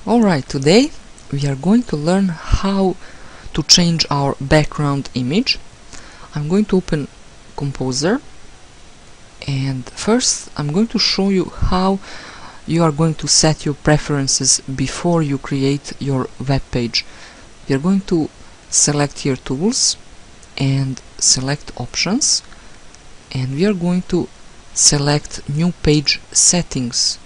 Alright, today we are going to learn how to change our background image. I'm going to open Kompozer, and first I'm going to show you how you are going to set your preferences before you create your web page. We are going to select here Tools and select Options, and we are going to select New Page Settings.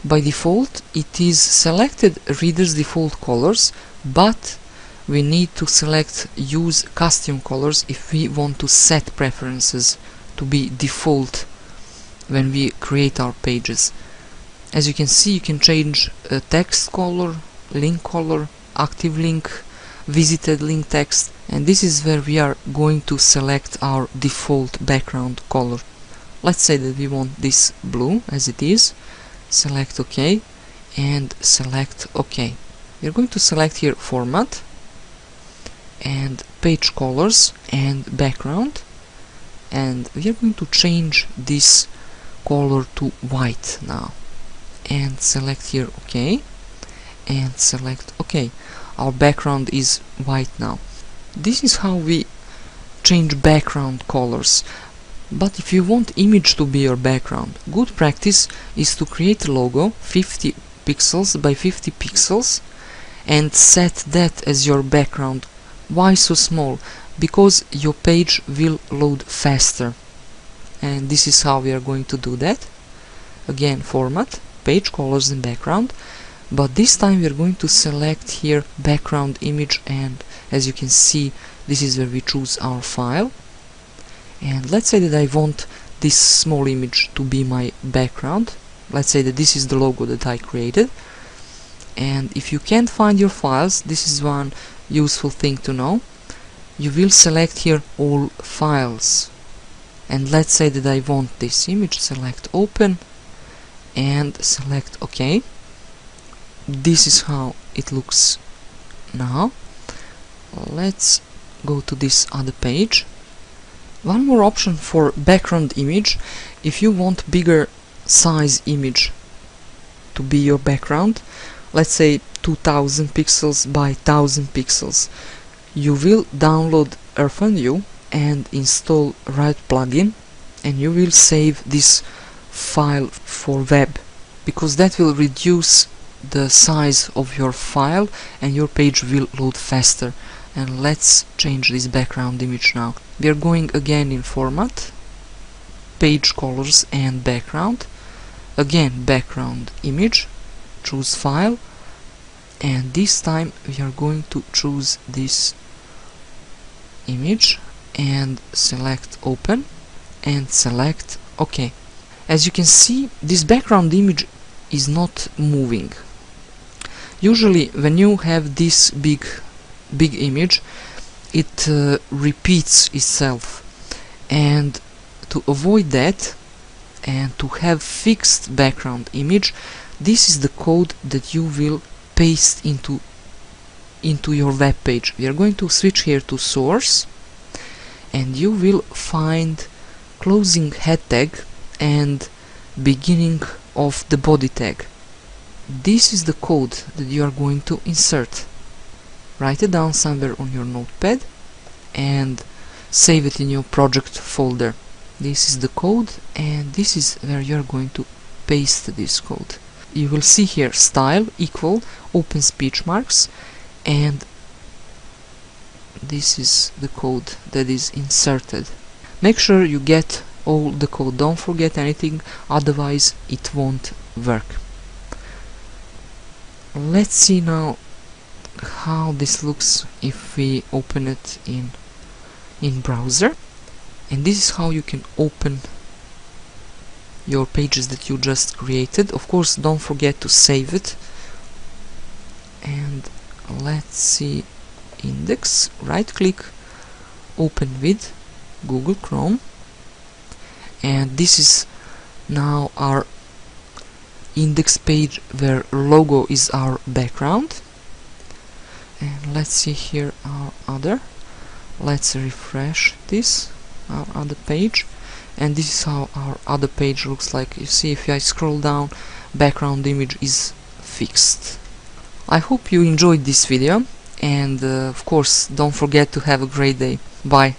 By default it is selected Reader's default colors, but we need to select Use custom colors if we want to set preferences to be default when we create our pages. As you can see, you can change text color, link color, active link, visited link text, and this is where we are going to select our default background color. Let's say that we want this blue as it is. Select OK and select OK. We are going to select here Format and Page Colors and Background, and we are going to change this color to white now, and select here OK and select OK. Our background is white now. This is how we change background colors. But if you want image to be your background, good practice is to create a logo 50 pixels by 50 pixels and set that as your background. Why so small? Because your page will load faster, and this is how we are going to do that. Again, Format, Page Colors and Background, but this time we are going to select here background image, and as you can see, this is where we choose our file. And let's say that I want this small image to be my background. Let's say that this is the logo that I created. And if you can't find your files, this is one useful thing to know. You will select here all files. And let's say that I want this image. Select Open and select OK. This is how it looks now. Let's go to this other page. One more option for background image: if you want bigger size image to be your background, let's say 2000 pixels by 1000 pixels, you will download EarthonView and install right plugin, and you will save this file for web, because that will reduce the size of your file and your page will load faster. And let's change this background image now. We are going again in Format, Page Colors and Background. Again, background image, choose File, and this time we are going to choose this image and select Open and select OK. As you can see, this background image is not moving. Usually when you have this big image, it repeats itself, and to avoid that and to have fixed background image, this is the code that you will paste into your web page. We are going to switch here to Source, and you will find closing head tag and beginning of the body tag. This is the code that you are going to insert. Write it down somewhere on your notepad and save it in your project folder. This is the code, and this is where you are going to paste this code. You will see here style equal open speech marks, and this is the code that is inserted. Make sure you get all the code, don't forget anything, otherwise it won't work. Let's see now how this looks if we open it in browser, and this is how you can open your pages that you just created. Of course, don't forget to save it. And let's see, index, right click, open with Google Chrome, and this is now our index page where logo is our background. And let's see here our other. Let's refresh this, our other page, and this is how our other page looks like. You see, if I scroll down, background image is fixed. I hope you enjoyed this video, and of course don't forget to have a great day. Bye.